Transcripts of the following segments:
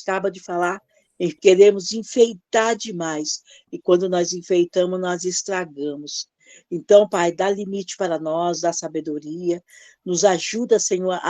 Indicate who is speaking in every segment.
Speaker 1: acaba de falar, e queremos enfeitar demais. E quando nós enfeitamos, nós estragamos. Então, Pai, dá limite para nós, dá sabedoria, nos ajuda, Senhor,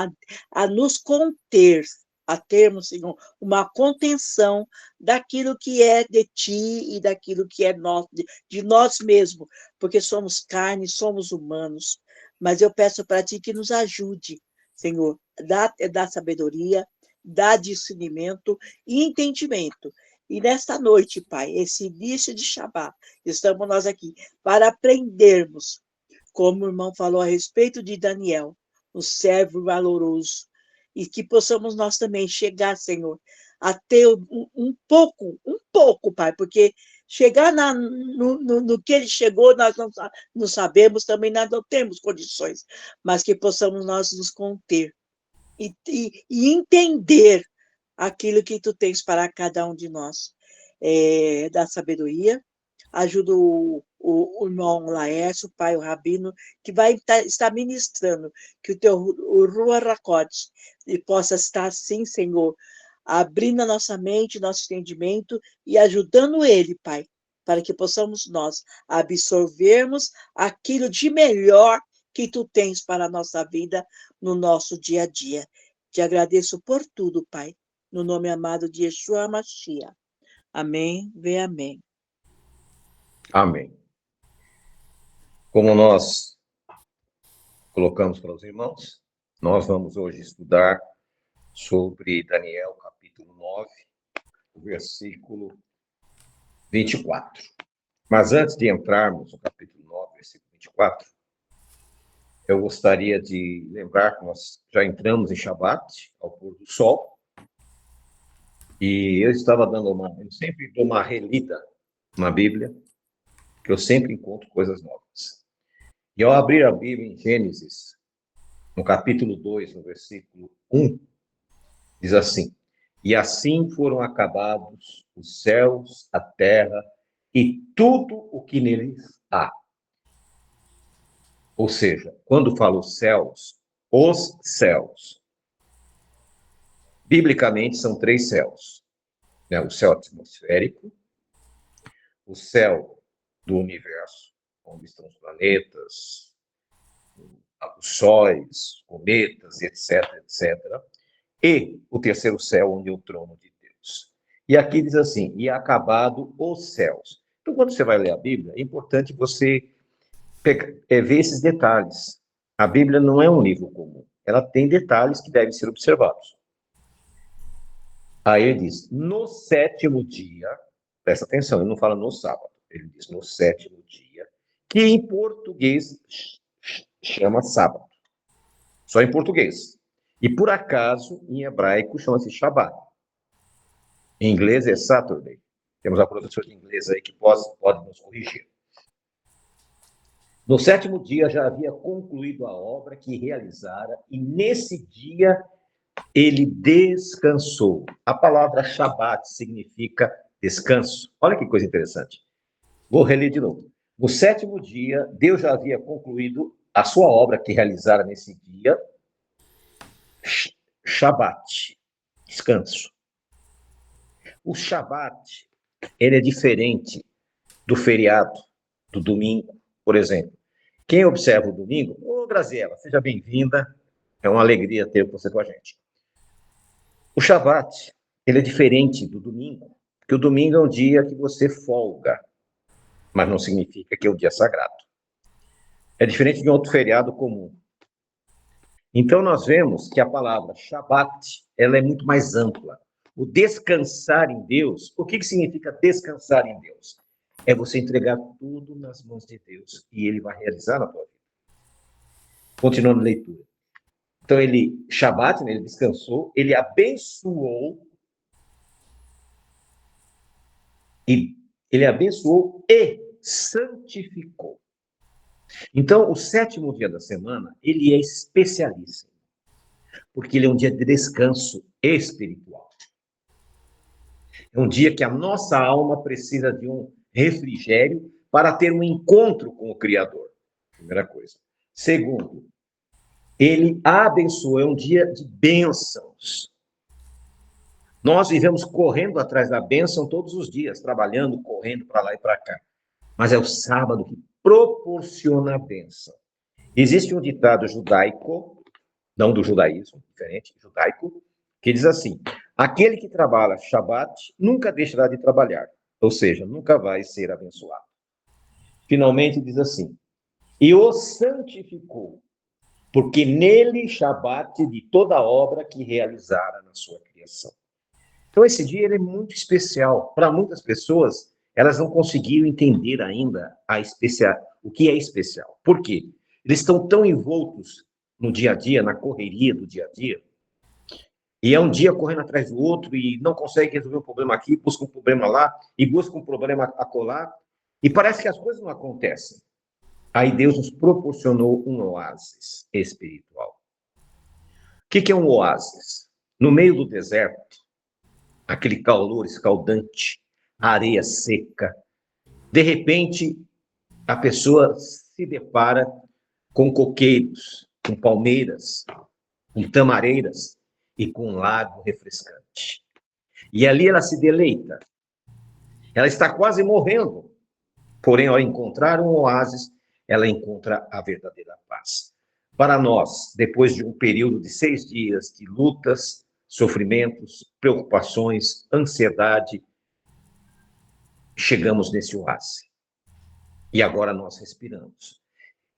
Speaker 1: a nos conter, a termos, Senhor, uma contenção daquilo que é de Ti e daquilo que é nosso, de nós mesmos, porque somos carne, somos humanos. Mas eu peço para Ti que nos ajude, Senhor, dá sabedoria, dá discernimento e entendimento. E nesta noite, Pai, esse início de Shabbat, estamos nós aqui para aprendermos, como o irmão falou a respeito de Daniel, um servo valoroso, e que possamos nós também chegar, Senhor, a ter um pouco, Pai, porque chegar no que ele chegou, nós não sabemos, também nós não temos condições, mas que possamos nós nos conter e entender aquilo que tu tens para cada um de nós. Da sabedoria, ajuda o irmão Laércio, o pai, o Rabino, que vai estar ministrando, que o Ruach HaKodesh possa estar assim, Senhor, abrindo a nossa mente, nosso entendimento e ajudando ele, Pai, para que possamos nós absorvermos aquilo de melhor que tu tens para a nossa vida no nosso dia a dia. Te agradeço por tudo, Pai, no nome amado de Yeshua Mashiach. Amém, vê amém.
Speaker 2: Amém. Como nós colocamos para os irmãos, nós vamos hoje estudar sobre Daniel, capítulo 9, versículo 24. Mas antes de entrarmos no capítulo 9, versículo 24, eu gostaria de lembrar que nós já entramos em Shabat, ao pôr do sol, e eu estava eu sempre dou uma relida na Bíblia, que eu sempre encontro coisas novas. E ao abrir a Bíblia em Gênesis, no capítulo 2, no versículo 1, diz assim: e assim foram acabados os céus, a terra e tudo o que neles há. Ou seja, quando falo os céus, biblicamente são 3 céus, né? O céu atmosférico, o céu do universo, onde estão os planetas, os sóis, cometas, etc., etc., e o terceiro céu, onde é o trono de Deus. E aqui diz assim: e acabado os céus. Então, quando você vai ler a Bíblia, é importante você ver esses detalhes. A Bíblia não é um livro comum. Ela tem detalhes que devem ser observados. Aí ele diz: no sétimo dia, presta atenção, ele não fala no sábado, ele diz no sétimo dia, que em português chama sábado. Só em português. E por acaso, em hebraico, chama-se Shabbat. Em inglês é Saturday. Temos a professora de inglês aí que pode nos corrigir. No sétimo dia já havia concluído a obra que realizara, e nesse dia ele descansou. A palavra Shabbat significa descanso. Olha que coisa interessante. Vou reler de novo. No sétimo dia, Deus já havia concluído a sua obra que realizara nesse dia, Shabbat, descanso. O Shabbat, ele é diferente do feriado, do domingo, por exemplo. Quem observa o domingo, Graziela, seja bem-vinda, é uma alegria ter você com a gente. O Shabbat, ele é diferente do domingo, porque o domingo é um dia que você folga, mas não significa que é um dia sagrado. É diferente de um outro feriado comum. Então, nós vemos que a palavra Shabbat, ela é muito mais ampla. O descansar em Deus, o que significa descansar em Deus? É você entregar tudo nas mãos de Deus e Ele vai realizar na tua vida. Continuando a leitura. Então, Shabbat, ele descansou, ele abençoou e santificou. Então, o sétimo dia da semana, ele é especialíssimo, porque ele é um dia de descanso espiritual. É um dia que a nossa alma precisa de um refrigério para ter um encontro com o Criador. Primeira coisa. Segundo, ele abençoa, é um dia de bênçãos. Nós vivemos correndo atrás da bênção todos os dias, trabalhando, correndo para lá e para cá. Mas é o sábado que proporciona a bênção. Existe um ditado judaico, não do judaísmo, diferente, judaico, que diz assim: aquele que trabalha Shabat nunca deixará de trabalhar, ou seja, nunca vai ser abençoado. Finalmente diz assim: e o santificou, porque nele Shabat de toda obra que realizara na sua criação. Então esse dia ele é muito especial. Para muitas pessoas, elas não conseguiram entender ainda o que é especial. Por quê? Eles estão tão envoltos no dia a dia, na correria do dia a dia, e é um dia correndo atrás do outro e não consegue resolver um problema aqui, busca um problema lá, e busca um problema acolá, e parece que as coisas não acontecem. Aí Deus nos proporcionou um oásis espiritual. O que é um oásis? No meio do deserto, aquele calor escaldante, areia seca, de repente a pessoa se depara com coqueiros, com palmeiras, com tamareiras e com um lago refrescante. E ali ela se deleita. Ela está quase morrendo. Porém, ao encontrar um oásis, ela encontra a verdadeira paz. Para nós, depois de um período de 6 dias de lutas, sofrimentos, preocupações, ansiedade, chegamos nesse oásis. E agora nós respiramos.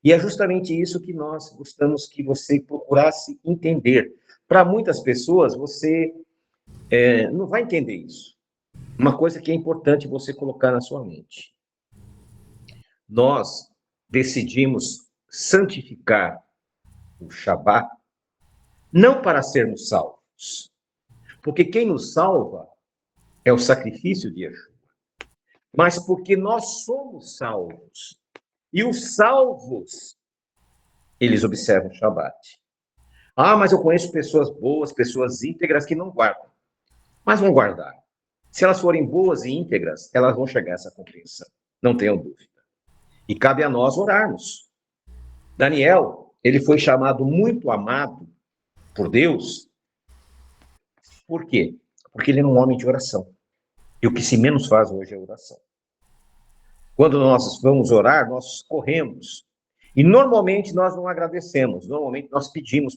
Speaker 2: E é justamente isso que nós gostamos que você procurasse entender. Para muitas pessoas, você não vai entender isso. Uma coisa que é importante você colocar na sua mente. Nós decidimos santificar o Shabat não para sermos salvos, porque quem nos salva é o sacrifício de Yeshua, mas porque nós somos salvos. E os salvos, eles observam o Shabat. Ah, mas eu conheço pessoas boas, pessoas íntegras que não guardam. Mas vão guardar. Se elas forem boas e íntegras, elas vão chegar a essa compreensão. Não tenham dúvida. E cabe a nós orarmos. Daniel, ele foi chamado muito amado por Deus. Por quê? Porque ele era um homem de oração. E o que se menos faz hoje é oração. Quando nós vamos orar, nós corremos. E normalmente nós não agradecemos. Normalmente nós pedimos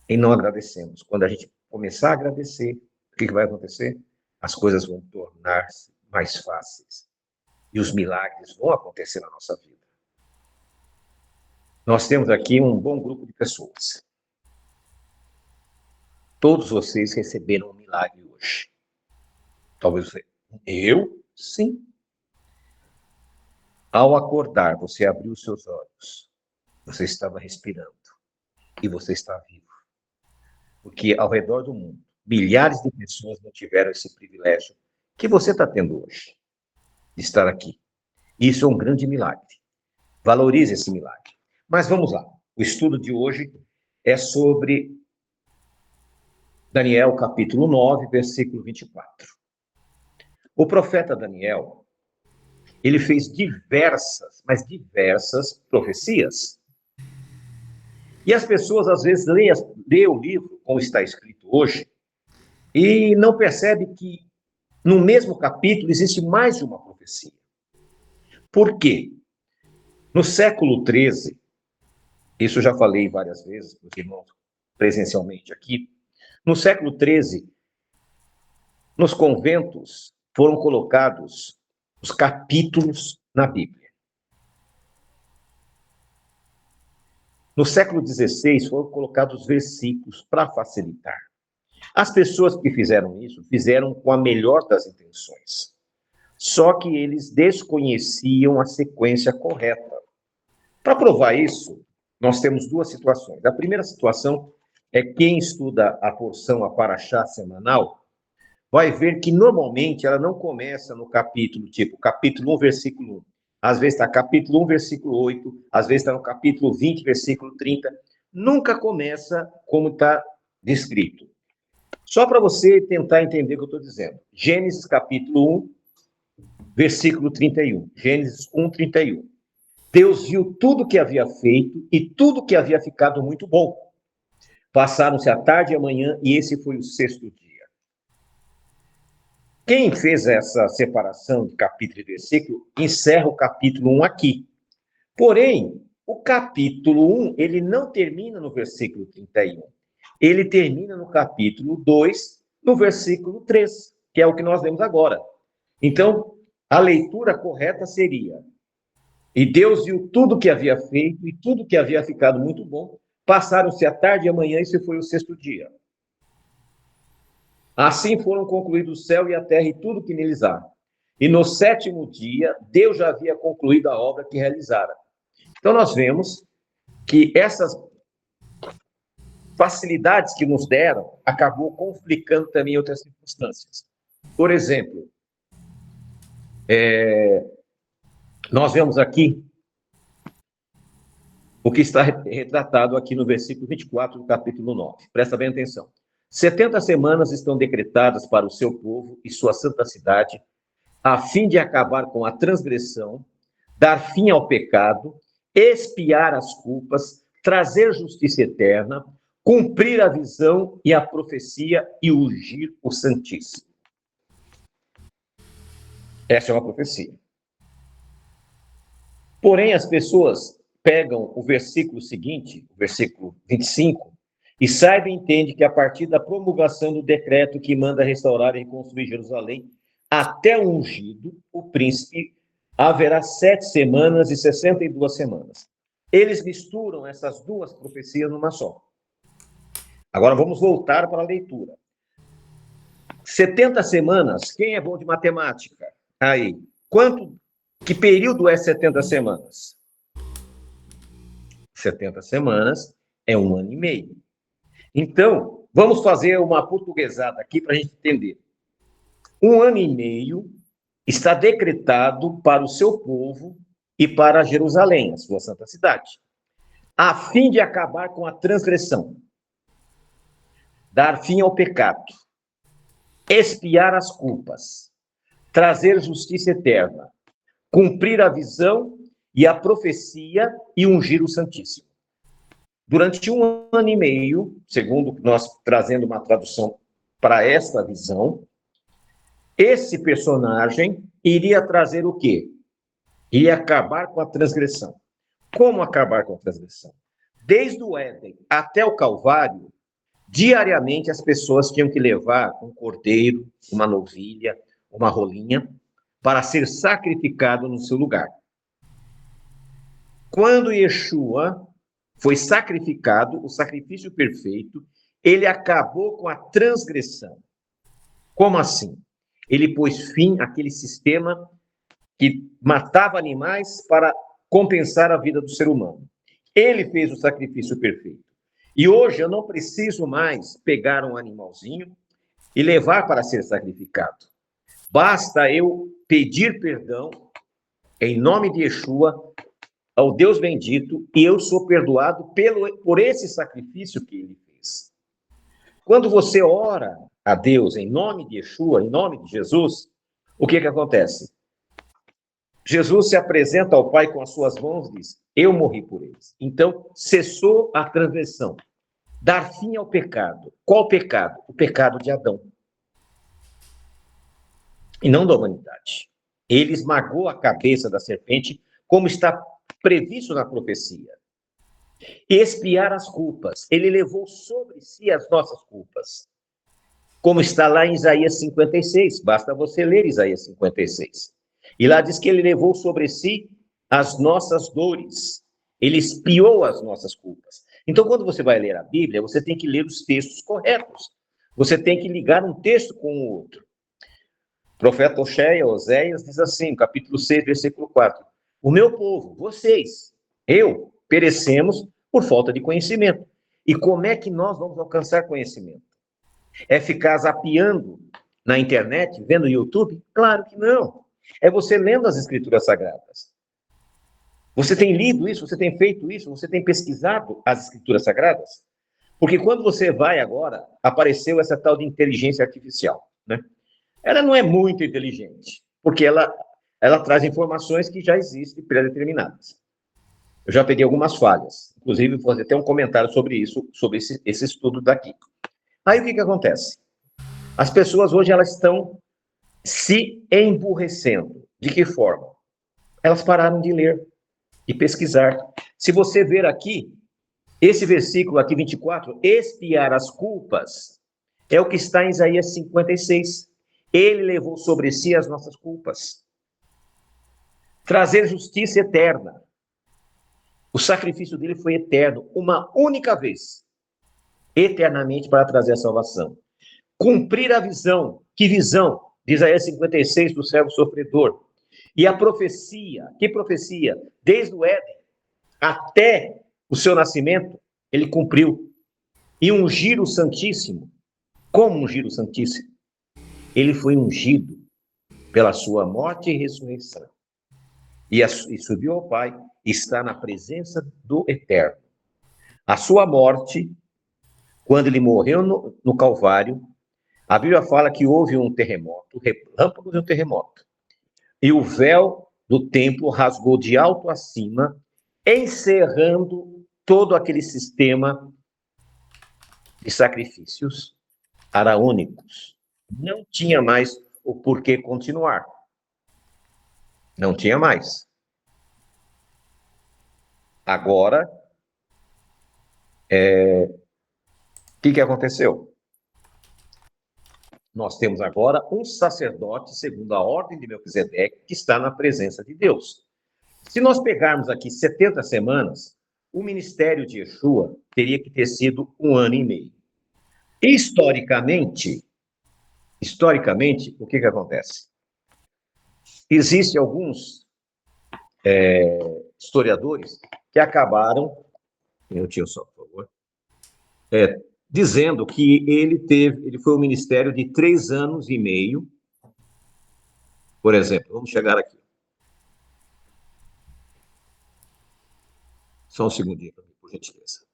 Speaker 2: e não agradecemos. Quando a gente começar a agradecer, o que vai acontecer? As coisas vão tornar-se mais fáceis. E os milagres vão acontecer na nossa vida. Nós temos aqui um bom grupo de pessoas. Todos vocês receberam um milagre hoje. Talvez você... Eu? Sim. Ao acordar, você abriu os seus olhos. Você estava respirando. E você está vivo. Porque ao redor do mundo, milhares de pessoas não tiveram esse privilégio que você está tendo hoje. De estar aqui. Isso é um grande milagre. Valorize esse milagre. Mas vamos lá. O estudo de hoje é sobre Daniel, capítulo 9, versículo 24. O profeta Daniel, ele fez diversas profecias. E as pessoas, às vezes, lêem o livro, como está escrito hoje, e não percebem que no mesmo capítulo existe mais de uma profecia. Por quê? No século XIII, isso eu já falei várias vezes para os irmãos presencialmente aqui, no século XIII, nos conventos foram colocados os capítulos na Bíblia. No século XVI foram colocados os versículos para facilitar. As pessoas que fizeram isso, fizeram com a melhor das intenções. Só que eles desconheciam a sequência correta. Para provar isso, nós temos duas situações. A primeira situação é quem estuda a porção, a paraxá semanal, vai ver que normalmente ela não começa no capítulo, tipo, capítulo 1, versículo 1. Às vezes está capítulo 1, versículo 8, às vezes está no capítulo 20, versículo 30. Nunca começa como está descrito. Só para você tentar entender o que eu estou dizendo. Gênesis capítulo 1, versículo 31. Gênesis 1, 31. Deus viu tudo que havia feito e tudo que havia ficado muito bom. Passaram-se a tarde e a manhã, e esse foi o sexto dia. Quem fez essa separação de capítulo e versículo, encerra o capítulo 1 aqui. Porém, o capítulo 1, ele não termina no versículo 31. Ele termina no capítulo 2, no versículo 3, que é o que nós lemos agora. Então, a leitura correta seria: e Deus viu tudo que havia feito, e tudo que havia ficado muito bom. Passaram-se a tarde e a manhã, e esse foi o sexto dia. Assim foram concluídos o céu e a terra e tudo que neles há. E no sétimo dia, Deus já havia concluído a obra que realizara. Então, nós vemos que essas facilidades que nos deram acabou conflicando também outras circunstâncias. Por exemplo, nós vemos aqui o que está retratado aqui no versículo 24 do capítulo 9. Presta bem atenção. 70 semanas estão decretadas para o seu povo e sua santa cidade, a fim de acabar com a transgressão, dar fim ao pecado, expiar as culpas, trazer justiça eterna, cumprir a visão e a profecia e ungir o Santíssimo. Essa é uma profecia. Porém, as pessoas pegam o versículo seguinte, o versículo 25, e saibam e entendem que a partir da promulgação do decreto que manda restaurar e reconstruir Jerusalém, até o ungido, o príncipe, haverá 7 semanas e 62 semanas. Eles misturam essas duas profecias numa só. Agora vamos voltar para a leitura. 70 semanas, quem é bom de matemática? Aí, que período é 70 semanas? 70 semanas é 1 ano e meio. Então, vamos fazer uma portuguesada aqui para a gente entender. 1 ano e meio está decretado para o seu povo e para Jerusalém, a sua santa cidade, a fim de acabar com a transgressão, dar fim ao pecado, expiar as culpas, trazer justiça eterna, cumprir a visão e a profecia e ungir o Santíssimo. Durante 1 ano e meio, segundo nós trazendo uma tradução para esta visão, esse personagem iria trazer o quê? Iria acabar com a transgressão. Como acabar com a transgressão? Desde o Éden até o Calvário, diariamente as pessoas tinham que levar um cordeiro, uma novilha, uma rolinha, para ser sacrificado no seu lugar. Quando Yeshua foi sacrificado, o sacrifício perfeito, ele acabou com a transgressão. Como assim? Ele pôs fim àquele sistema que matava animais para compensar a vida do ser humano. Ele fez o sacrifício perfeito. E hoje eu não preciso mais pegar um animalzinho e levar para ser sacrificado. Basta eu pedir perdão em nome de Yeshua ao Deus bendito, e eu sou perdoado por esse sacrifício que ele fez. Quando você ora a Deus em nome de Yeshua, em nome de Jesus, o que acontece? Jesus se apresenta ao Pai com as suas mãos e diz: eu morri por eles. Então, cessou a transgressão. Dar fim ao pecado. Qual pecado? O pecado de Adão. E não da humanidade. Ele esmagou a cabeça da serpente, como está previsto na profecia. Expiar as culpas. Ele levou sobre si as nossas culpas. Como está lá em Isaías 56. Basta você ler Isaías 56. E lá diz que ele levou sobre si as nossas dores. Ele expiou as nossas culpas. Então, quando você vai ler a Bíblia, você tem que ler os textos corretos. Você tem que ligar um texto com o outro. O profeta Oséias diz assim, capítulo 6, versículo 4. O meu povo, vocês, eu, perecemos por falta de conhecimento. E como é que nós vamos alcançar conhecimento? É ficar zapeando na internet, vendo YouTube? Claro que não. É você lendo as Escrituras Sagradas. Você tem lido isso? Você tem feito isso? Você tem pesquisado as Escrituras Sagradas? Porque quando você vai agora, apareceu essa tal de inteligência artificial, né? Ela não é muito inteligente, porque ela traz informações que já existem pré-determinadas. Eu já peguei algumas falhas. Inclusive, vou fazer até um comentário sobre isso, sobre esse estudo daqui. Aí, o que acontece? As pessoas hoje, elas estão se emburrecendo. De que forma? Elas pararam de ler e pesquisar. Se você ver aqui, esse versículo aqui, 24, expiar as culpas, é o que está em Isaías 56. Ele levou sobre si as nossas culpas. Trazer justiça eterna. O sacrifício dele foi eterno, uma única vez, eternamente, para trazer a salvação. Cumprir a visão. Que visão? De Isaías 56, do servo sofredor. E a profecia, que profecia? Desde o Éden até o seu nascimento, ele cumpriu. E ungir o Santíssimo. Como ungir o Santíssimo? Ele foi ungido pela sua morte e ressurreição. E subiu ao Pai, está na presença do Eterno. A sua morte, quando ele morreu no Calvário, a Bíblia fala que houve um terremoto, relâmpago de um terremoto. E o véu do templo rasgou de alto a cima, encerrando todo aquele sistema de sacrifícios araônicos. Não tinha mais o porquê continuar. Não tinha mais. Agora, o que aconteceu? Nós temos agora um sacerdote, segundo a ordem de Melquisedeque, que está na presença de Deus. Se nós pegarmos aqui 70 semanas, o ministério de Yeshua teria que ter sido 1 ano e meio. Historicamente, o que acontece? Existem alguns historiadores que acabaram, por favor, dizendo que ele foi um ministério de 3 anos e meio. Por exemplo, vamos chegar aqui. Só um segundinho, por gentileza.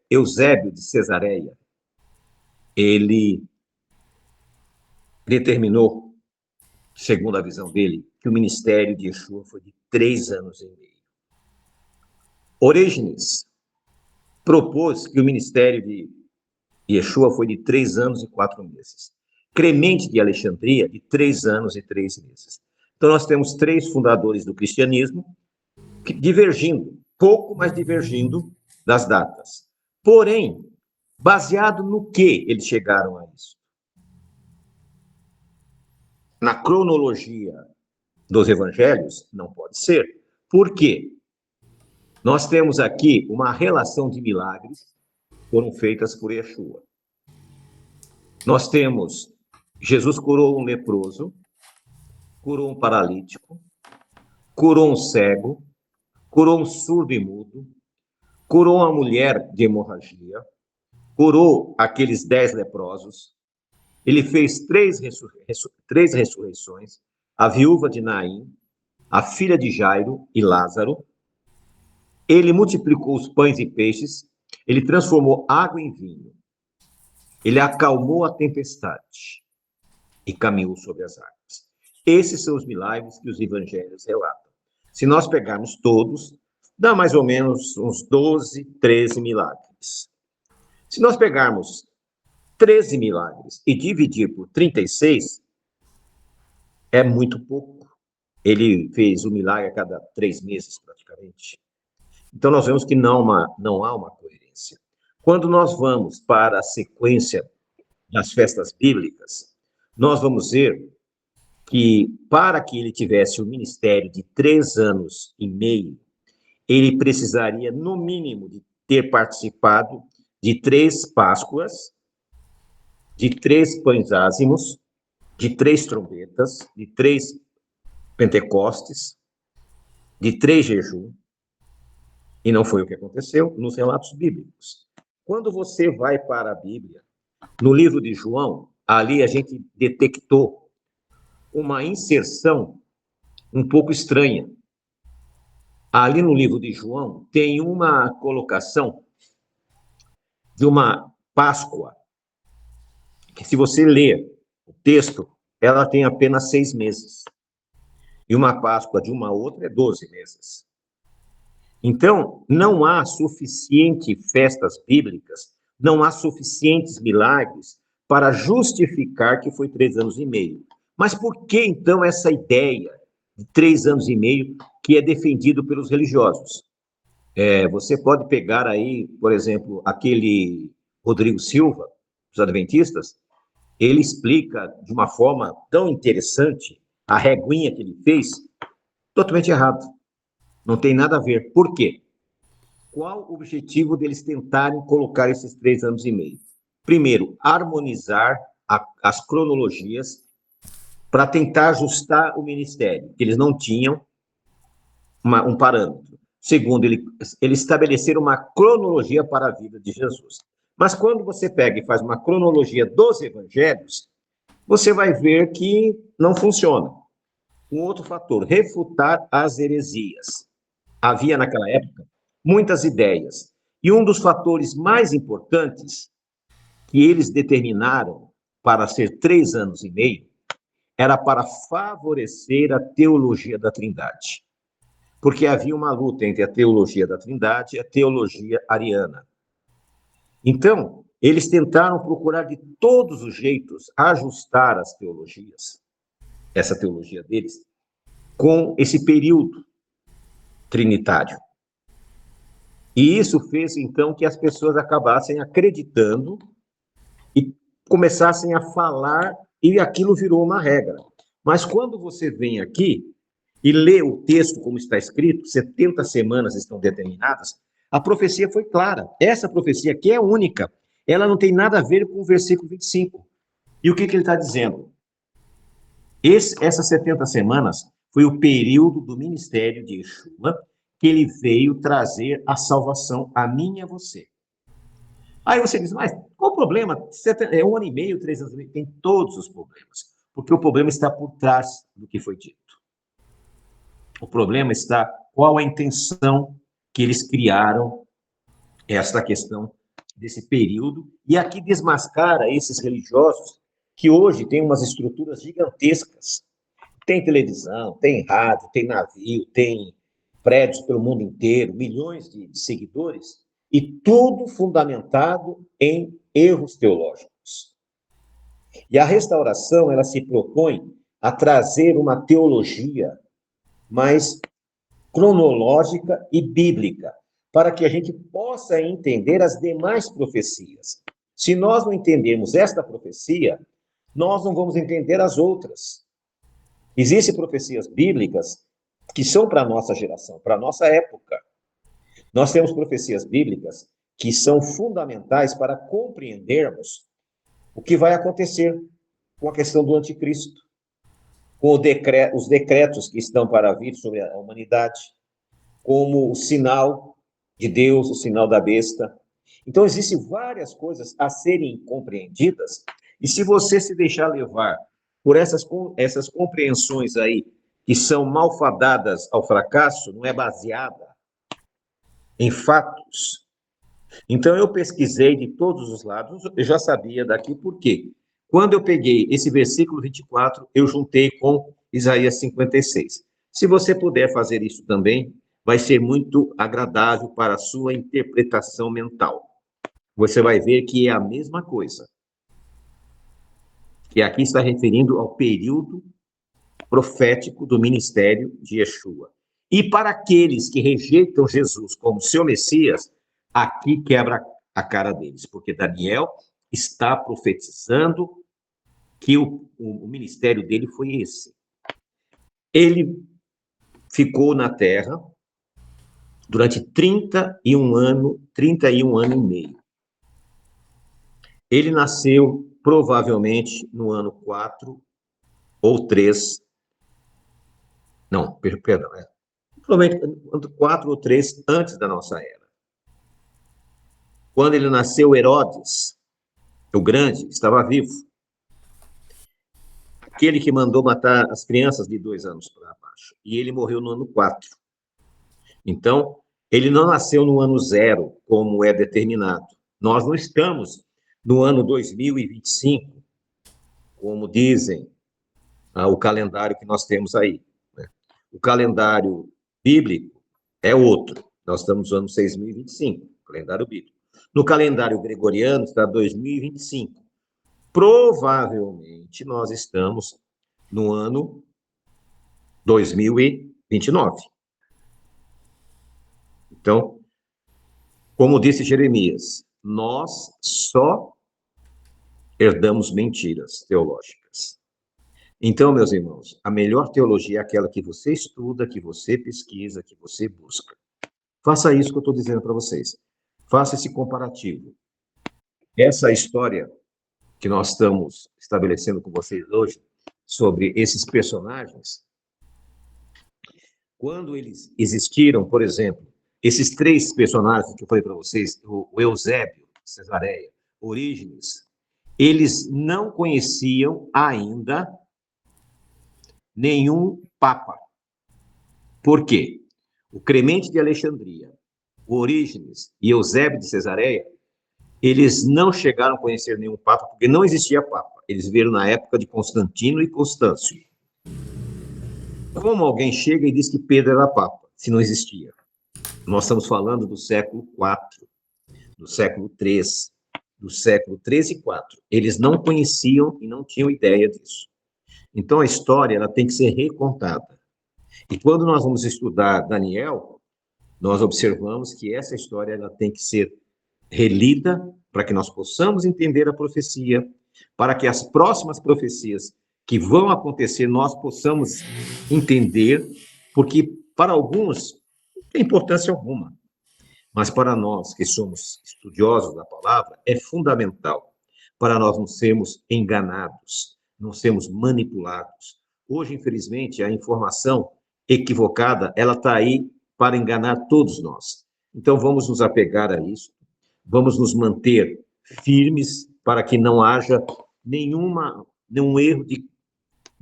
Speaker 2: Eusébio de Cesareia, ele determinou, segundo a visão dele, que o ministério de Yeshua foi de 3 anos e meio. Orígenes propôs que o ministério de Yeshua foi de 3 anos e 4 meses. Clemente de Alexandria, de 3 anos e 3 meses. Então, nós temos 3 fundadores do cristianismo divergindo, pouco, mas divergindo das datas. Porém, baseado no que eles chegaram a isso? Na cronologia dos evangelhos, não pode ser. Por quê? Nós temos aqui uma relação de milagres que foram feitas por Yeshua. Nós temos Jesus curou um leproso, curou um paralítico, curou um cego, curou um surdo e mudo, curou uma mulher de hemorragia, curou aqueles 10 leprosos. Ele fez 3 ressurreições, a viúva de Naim, a filha de Jairo e Lázaro. Ele multiplicou os pães e peixes, ele transformou água em vinho. Ele acalmou a tempestade e caminhou sobre as águas. Esses são os milagres que os evangelhos relatam. Se nós pegarmos todos, dá mais ou menos uns 12, 13 milagres. Se nós pegarmos 13 milagres e dividir por 36, é muito pouco. Ele fez um milagre a cada 3 meses, praticamente. Então, nós vemos que não há uma coerência. Quando nós vamos para a sequência das festas bíblicas, nós vamos ver que, para que ele tivesse um ministério de 3 anos e meio, ele precisaria, no mínimo, de ter participado de 3 Páscoas, de 3 pães ázimos, de 3 trombetas, de 3 Pentecostes, de 3 jejum, e não foi o que aconteceu nos relatos bíblicos. Quando você vai para a Bíblia, no livro de João, ali a gente detectou uma inserção um pouco estranha. Ali no livro de João tem uma colocação de uma Páscoa, que se você ler o texto, ela tem apenas 6 meses. e uma Páscoa de uma outra é 12 meses. Então, não há suficientes festas bíblicas, não há suficientes milagres para justificar que foi 3 anos e meio. Mas por que, então, essa ideia de 3 anos e meio que é defendido pelos religiosos? Você pode pegar aí, por exemplo, aquele Rodrigo Silva, dos Adventistas, ele explica de uma forma tão interessante a reguinha que ele fez, totalmente errado. Não tem nada a ver. Por quê? Qual o objetivo deles tentarem colocar esses 3 anos e meio? Primeiro, harmonizar as cronologias para tentar ajustar o ministério, que eles não tinham um parâmetro. Segundo, eles estabeleceram uma cronologia para a vida de Jesus. Mas quando você pega e faz uma cronologia dos evangelhos, você vai ver que não funciona. Um outro fator, refutar as heresias. Havia naquela época muitas ideias. E um dos fatores mais importantes que eles determinaram para ser 3 anos e meio era para favorecer a teologia da Trindade. Porque havia uma luta entre a teologia da Trindade e a teologia ariana. Então, eles tentaram procurar de todos os jeitos ajustar as teologias, essa teologia deles, com esse período trinitário. E isso fez, então, que as pessoas acabassem acreditando e começassem a falar, e aquilo virou uma regra. Mas quando você vem aqui e lê o texto como está escrito, 70 semanas estão determinadas, a profecia foi clara. Essa profecia aqui é única. Ela não tem nada a ver com o versículo 25. E o que ele está dizendo? Essas 70 semanas foi o período do ministério de Yeshua, que ele veio trazer a salvação a mim e a você. Aí você diz, mas qual o problema? É 1 ano e meio, 3 anos e meio, tem todos os problemas. Porque o problema está por trás do que foi dito. O problema está qual a intenção que eles criaram esta questão desse período, e aqui desmascara esses religiosos que hoje têm umas estruturas gigantescas. Tem televisão, tem rádio, tem navio, tem prédios pelo mundo inteiro, milhões de seguidores, e tudo fundamentado em erros teológicos. E a restauração, ela se propõe a trazer uma teologia mais cronológica e bíblica, para que a gente possa entender as demais profecias. Se nós não entendermos esta profecia, nós não vamos entender as outras. Existem profecias bíblicas que são para a nossa geração, para a nossa época. Nós temos profecias bíblicas que são fundamentais para compreendermos o que vai acontecer com a questão do anticristo, com os decretos que estão para vir sobre a humanidade, como o sinal de Deus, o sinal da besta. Então, existem várias coisas a serem compreendidas, e se você se deixar levar por essas compreensões aí, que são malfadadas ao fracasso, não é baseada em fatos. Então, eu pesquisei de todos os lados, eu já sabia daqui por quê. Quando eu peguei esse versículo 24, eu juntei com Isaías 56. Se você puder fazer isso também, vai ser muito agradável para a sua interpretação mental. Você vai ver que é a mesma coisa. E aqui está referindo ao período profético do ministério de Yeshua. E para aqueles que rejeitam Jesus como seu Messias, aqui quebra a cara deles, porque Daniel está profetizando que o ministério dele foi esse. Ele ficou na terra durante 31 anos e meio. Ele nasceu provavelmente no ano 4 ou 3, não, perdão, provavelmente 4 ou 3 antes da nossa era. Quando ele nasceu, Herodes, o Grande, estava vivo. Aquele que mandou matar as crianças de 2 anos para baixo. E ele morreu no ano 4. Então, ele não nasceu no ano 0, como é determinado. Nós não estamos no ano 2025, como dizem o calendário que nós temos aí. Né? O calendário bíblico é outro. Nós estamos no ano 6025, calendário bíblico. No calendário gregoriano está 2025. Provavelmente nós estamos no ano 2029. Então, como disse Jeremias, nós só herdamos mentiras teológicas. Então, meus irmãos, a melhor teologia é aquela que você estuda, que você pesquisa, que você busca. Faça isso que eu estou dizendo para vocês. Faça esse comparativo. Essa história que nós estamos estabelecendo com vocês hoje, sobre esses personagens, quando eles existiram, por exemplo, esses 3 personagens que eu falei para vocês, o Eusébio, Cesareia, Orígenes, eles não conheciam ainda nenhum papa. Por quê? O Clemente de Alexandria, o Orígenes e Eusébio de Cesareia, eles não chegaram a conhecer nenhum papa, porque não existia papa. Eles viram na época de Constantino e Constâncio. Como alguém chega e diz que Pedro era papa, se não existia? Nós estamos falando do século IV, do século III, do século III e IV. Eles não conheciam e não tinham ideia disso. Então, a história ela tem que ser recontada. E quando nós vamos estudar Daniel, nós observamos que essa história ela tem que ser relida para que nós possamos entender a profecia, para que as próximas profecias que vão acontecer nós possamos entender, porque para alguns não tem importância alguma, mas para nós que somos estudiosos da palavra é fundamental para nós não sermos enganados, não sermos manipulados. Hoje, infelizmente, a informação equivocada, ela está aí para enganar todos nós. Então, vamos nos apegar a isso, vamos nos manter firmes para que não haja nenhum erro de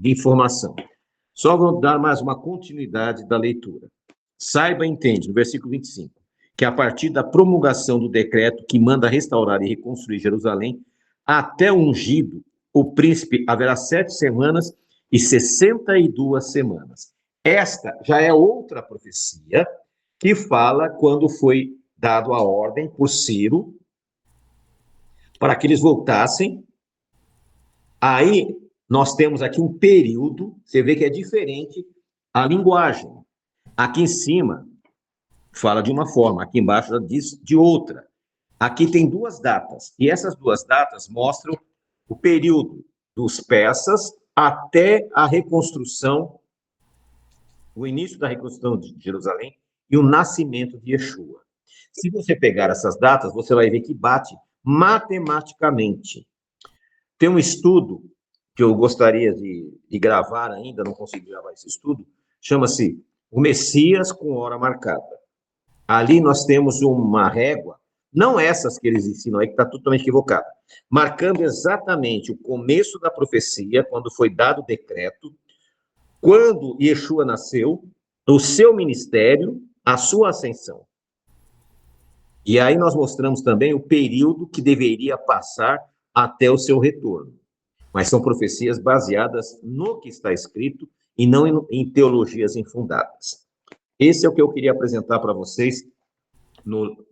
Speaker 2: informação. Só vou dar mais uma continuidade da leitura. Saiba e entende, no versículo 25, que a partir da promulgação do decreto que manda restaurar e reconstruir Jerusalém, até o ungido, o príncipe, haverá 7 semanas e 62 semanas. Esta já é outra profecia que fala quando foi dado a ordem por Ciro para que eles voltassem. Aí nós temos aqui um período, você vê que é diferente a linguagem. Aqui em cima fala de uma forma, aqui embaixo já diz de outra. Aqui tem 2 datas, e essas 2 datas mostram o período dos persas até a reconstrução, o início da reconstrução de Jerusalém e o nascimento de Yeshua. Se você pegar essas datas, você vai ver que bate matematicamente. Tem um estudo que eu gostaria de gravar ainda, não consegui gravar esse estudo, chama-se O Messias com Hora Marcada. Ali nós temos uma régua, não essas que eles ensinam aí, que está totalmente equivocada, marcando exatamente o começo da profecia, quando foi dado o decreto, quando Yeshua nasceu, o seu ministério, a sua ascensão. E aí nós mostramos também o período que deveria passar até o seu retorno. Mas são profecias baseadas no que está escrito e não em teologias infundadas. Esse é o que eu queria apresentar para vocês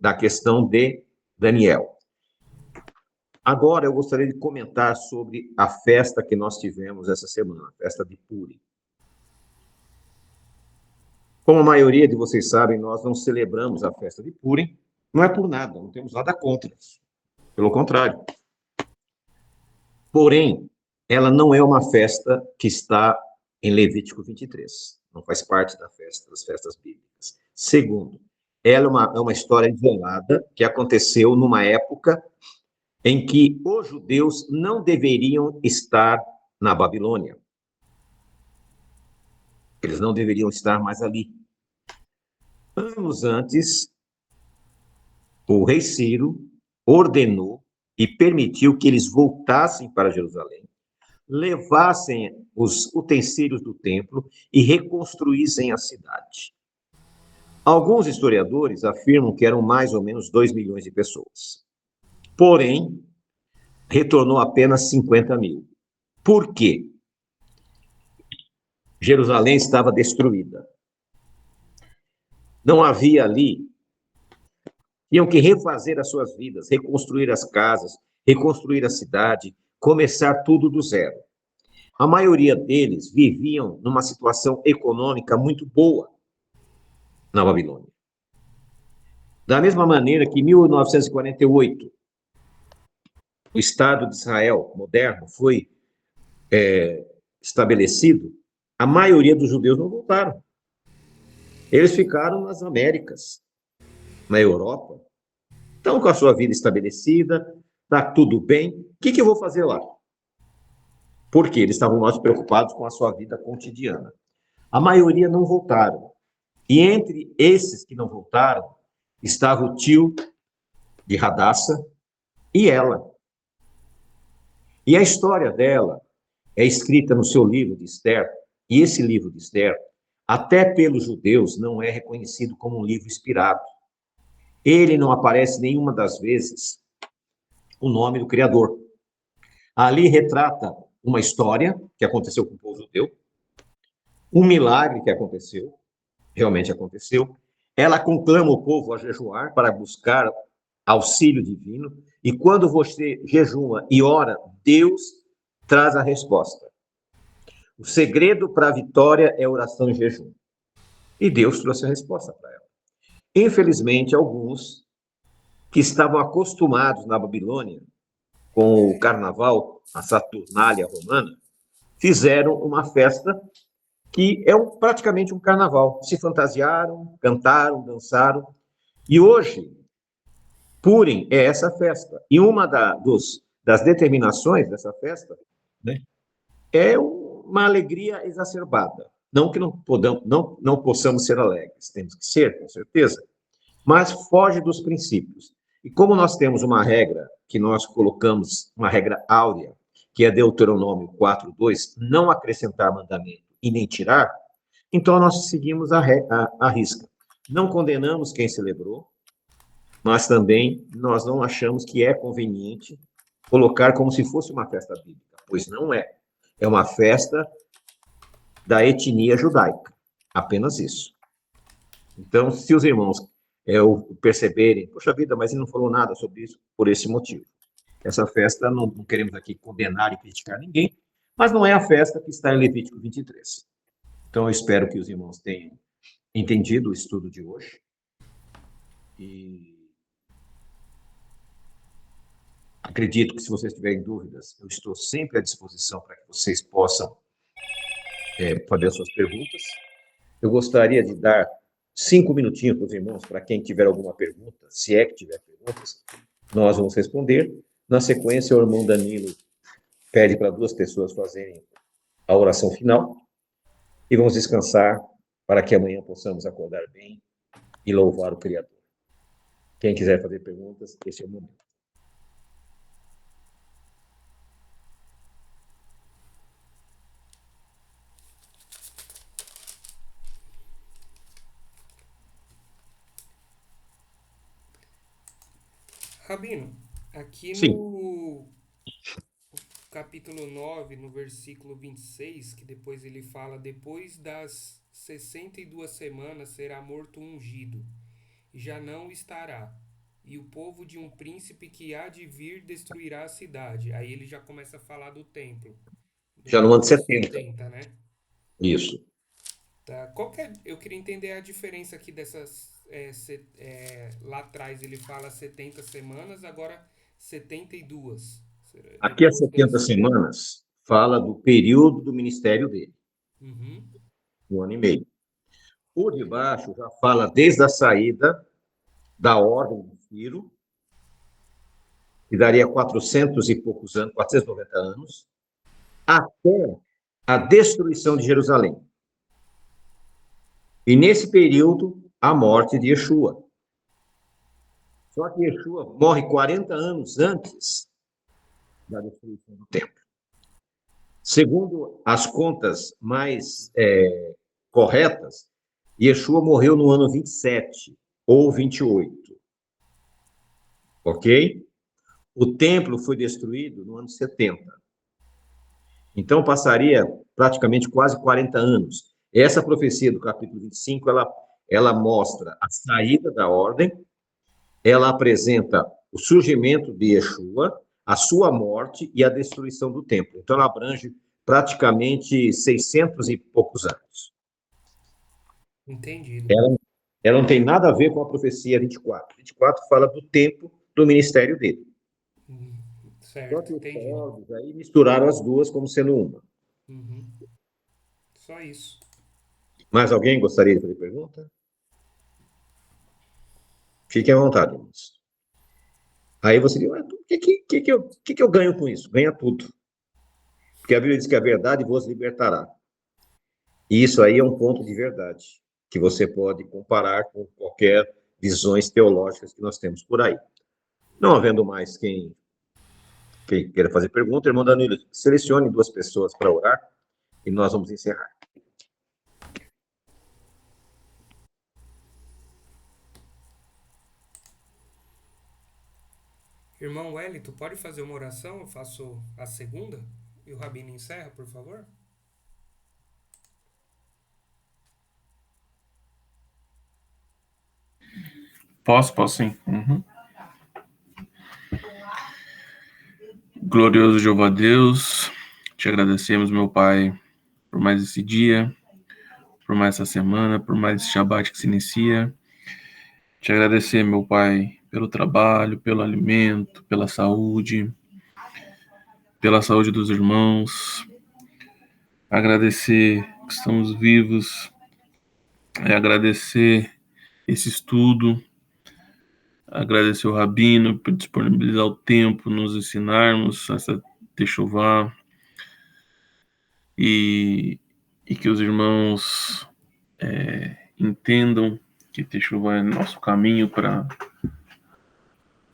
Speaker 2: da questão de Daniel. Agora eu gostaria de comentar sobre a festa que nós tivemos essa semana, a festa de Purim. Como a maioria de vocês sabem, nós não celebramos a festa de Purim, não é por nada, não temos nada contra isso. Pelo contrário. Porém, ela não é uma festa que está em Levítico 23. Não faz parte das festas bíblicas. Segundo, ela é uma história isolada que aconteceu numa época em que os judeus não deveriam estar na Babilônia. Eles não deveriam estar mais ali. Anos antes, o rei Ciro ordenou e permitiu que eles voltassem para Jerusalém, levassem os utensílios do templo e reconstruíssem a cidade. Alguns historiadores afirmam que eram mais ou menos 2 milhões de pessoas. Porém, retornou apenas 50 mil. Por quê? Jerusalém estava destruída. Não havia ali. Tinham que refazer as suas vidas, reconstruir as casas, reconstruir a cidade, começar tudo do zero. A maioria deles viviam numa situação econômica muito boa na Babilônia. Da mesma maneira que em 1948, o Estado de Israel moderno foi estabelecido, a maioria dos judeus não voltaram. Eles ficaram nas Américas, na Europa. Estão com a sua vida estabelecida, está tudo bem. O que eu vou fazer lá? Porque eles estavam mais preocupados com a sua vida cotidiana. A maioria não voltaram. E entre esses que não voltaram, estava o tio de Radassa e ela. E a história dela é escrita no seu livro de Esther, e esse livro de Esther, até pelos judeus, não é reconhecido como um livro inspirado. Ele não aparece nenhuma das vezes o nome do Criador. Ali retrata uma história que aconteceu com o povo judeu, um milagre que aconteceu, realmente aconteceu. Ela conclama o povo a jejuar para buscar auxílio divino, e quando você jejuma e ora, Deus traz a resposta. O segredo para a vitória é oração e jejum. E Deus trouxe a resposta para ela. Infelizmente, alguns que estavam acostumados na Babilônia com o carnaval, a Saturnália romana, fizeram uma festa que é praticamente um carnaval. Se fantasiaram, cantaram, dançaram. E hoje, Purim é essa festa. E uma das determinações dessa festa, né, é uma alegria exacerbada. Não que não possamos ser alegres, temos que ser, com certeza, mas foge dos princípios. E como nós temos uma regra que nós colocamos, uma regra áurea, que é Deuteronômio 4:2, não acrescentar mandamento e nem tirar, então nós seguimos a risca. Não condenamos quem celebrou, mas também nós não achamos que é conveniente colocar como se fosse uma festa bíblica, pois não é. É uma festa da etnia judaica, apenas isso. Então, se os irmãos perceberem, poxa vida, mas ele não falou nada sobre isso, por esse motivo. Essa festa, não queremos aqui condenar e criticar ninguém, mas não é a festa que está em Levítico 23. Então, eu espero que os irmãos tenham entendido o estudo de hoje. E acredito que, se vocês tiverem dúvidas, eu estou sempre à disposição para que vocês possam fazer as suas perguntas. Eu gostaria de dar 5 minutinhos para os irmãos, para quem tiver alguma pergunta, se é que tiver perguntas, nós vamos responder. Na sequência, o irmão Danilo pede para 2 pessoas fazerem a oração final e vamos descansar para que amanhã possamos acordar bem e louvar o Criador. Quem quiser fazer perguntas, esse é o momento.
Speaker 3: Rabino, aqui
Speaker 2: Sim.
Speaker 3: no capítulo 9, no versículo 26, que depois ele fala, depois das 62 semanas será morto um ungido, e já não estará, e o povo de um príncipe que há de vir destruirá a cidade. Aí ele já começa a falar do templo.
Speaker 2: Já no ano 70.
Speaker 3: Né?
Speaker 2: Isso.
Speaker 3: Tá. Eu queria entender a diferença aqui dessas... lá atrás ele fala 70 semanas, agora 72.
Speaker 2: Aqui as 70 semanas fala do período do ministério dele.
Speaker 3: Uhum.
Speaker 2: 1 ano e meio. O de baixo já fala desde a saída da ordem do Ciro, que daria 400 e poucos anos, 490 anos, até a destruição de Jerusalém. E nesse período, a morte de Yeshua. Só que Yeshua morre 40 anos antes da destruição do templo. Segundo as contas mais corretas, Yeshua morreu no ano 27 ou 28. Ok? O templo foi destruído no ano 70. Então, passaria praticamente quase 40 anos. Essa profecia do capítulo 25, ela mostra a saída da ordem, ela apresenta o surgimento de Yeshua, a sua morte e a destruição do templo. Então, ela abrange praticamente 600 e poucos anos.
Speaker 3: Entendido.
Speaker 2: Ela não tem nada a ver com a profecia 24. 24 fala do tempo do ministério dele. Só
Speaker 3: Certo,
Speaker 2: que os
Speaker 3: entendi.
Speaker 2: teólogos aí misturaram as duas como sendo uma.
Speaker 3: Só isso.
Speaker 2: Mais alguém gostaria de fazer pergunta? Fiquem à vontade, irmãos. Aí você diz, o que eu ganho com isso? Ganha tudo. Porque a Bíblia diz que a verdade vos libertará. E isso aí é um ponto de verdade, que você pode comparar com qualquer visões teológicas que nós temos por aí. Não havendo mais quem queira fazer pergunta, irmão Danilo, selecione 2 pessoas para orar e nós vamos encerrar.
Speaker 3: Irmão Wellington, pode fazer uma oração? Eu faço a segunda e o Rabino encerra, por favor?
Speaker 4: Posso sim. Glorioso Jeová Deus, te agradecemos, meu Pai, por mais esse dia, por mais essa semana, por mais esse Shabbat que se inicia. Te agradecer, meu Pai, pelo trabalho, pelo alimento, pela saúde dos irmãos. Agradecer que estamos vivos, agradecer esse estudo, agradecer o Rabino por disponibilizar o tempo, nos ensinarmos essa techuvá e que os irmãos entendam que techuvá é nosso caminho para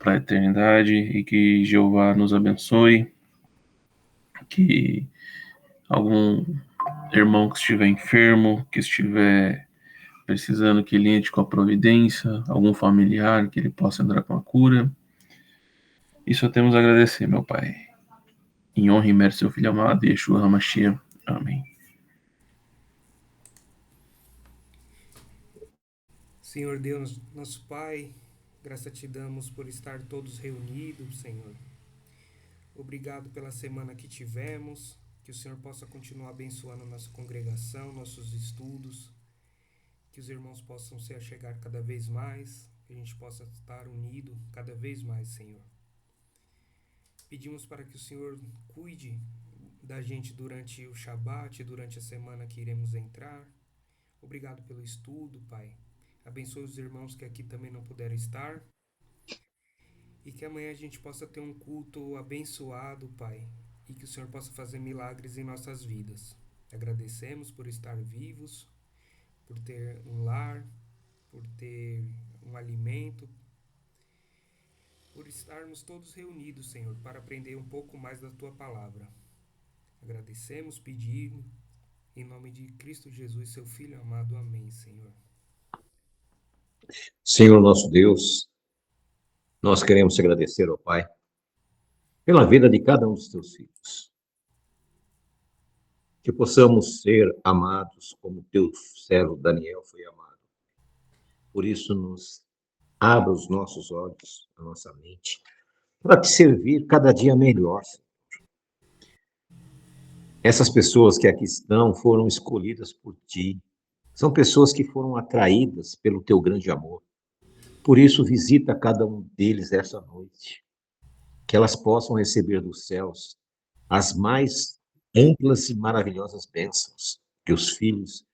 Speaker 4: a eternidade e que Jeová nos abençoe, que algum irmão que estiver enfermo, que estiver precisando que ele entre com a providência, algum familiar que ele possa entrar com a cura. E só temos a agradecer, meu Pai. Em honra e mérito seu Filho amado, Yeshua HaMashiach. Amém.
Speaker 3: Senhor Deus, nosso Pai, graça te damos por estar todos reunidos, Senhor. Obrigado pela semana que tivemos, que o Senhor possa continuar abençoando nossa congregação, nossos estudos, que os irmãos possam se achegar cada vez mais, que a gente possa estar unido cada vez mais, Senhor. Pedimos para que o Senhor cuide da gente durante o Shabat, durante a semana que iremos entrar. Obrigado pelo estudo, Pai. Abençoe os irmãos que aqui também não puderam estar. E que amanhã a gente possa ter um culto abençoado, Pai. E que o Senhor possa fazer milagres em nossas vidas. Agradecemos por estar vivos, por ter um lar, por ter um alimento, por estarmos todos reunidos, Senhor, para aprender um pouco mais da Tua palavra. Agradecemos, pedimos, em nome de Cristo Jesus, Seu Filho amado. Amém, Senhor.
Speaker 2: Senhor nosso Deus, nós queremos te agradecer, ó Pai, pela vida de cada um dos teus filhos. Que possamos ser amados como teu servo Daniel foi amado. Por isso, nos abra os nossos olhos, a nossa mente, para te servir cada dia melhor, Senhor. Essas pessoas que aqui estão foram escolhidas por ti. São pessoas que foram atraídas pelo teu grande amor. Por isso, visita cada um deles essa noite. Que elas possam receber dos céus as mais amplas e maravilhosas bênçãos que os filhos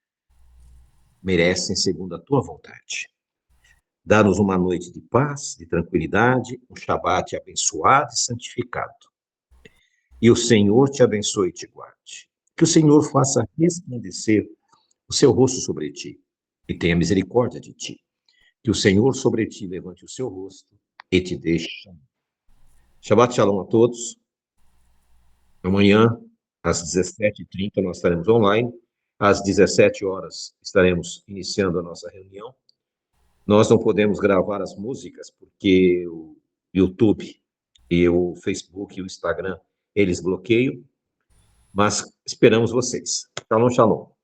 Speaker 2: merecem segundo a tua vontade. Dá-nos uma noite de paz, de tranquilidade, um Shabat abençoado e santificado. E o Senhor te abençoe e te guarde. Que o Senhor faça resplandecer o seu rosto sobre ti e tenha misericórdia de ti. Que o Senhor sobre ti levante o seu rosto e te deixe. Shabbat Shalom a todos. Amanhã, às 17h30, nós estaremos online. Às 17 horas, estaremos iniciando a nossa reunião. Nós não podemos gravar as músicas porque o YouTube e o Facebook e o Instagram, eles bloqueiam. Mas esperamos vocês. Shalom, shalom.